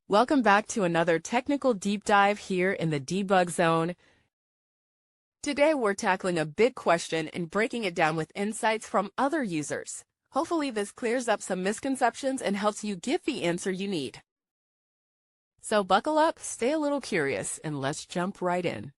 Welcome back to another technical deep dive here in the debug zone. Today we're tackling a big question and breaking it down with insights from other users. Hopefully this clears up some misconceptions and helps you get the answer you need. So buckle up, stay a little curious, and let's jump right in.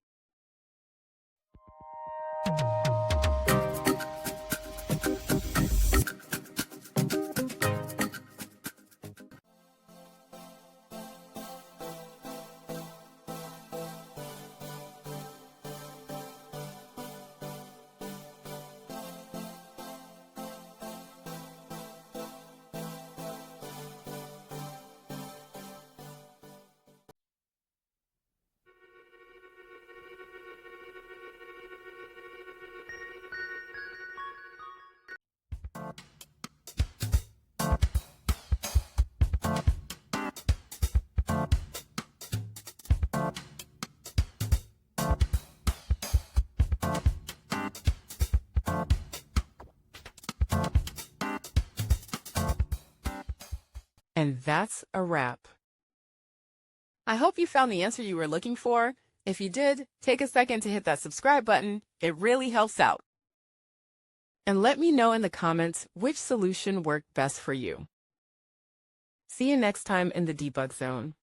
And that's a wrap. I hope you found the answer you were looking for. If you did, take a second to hit that subscribe button. It really helps out. And let me know in the comments which solution worked best for you. See you next time in the debug zone.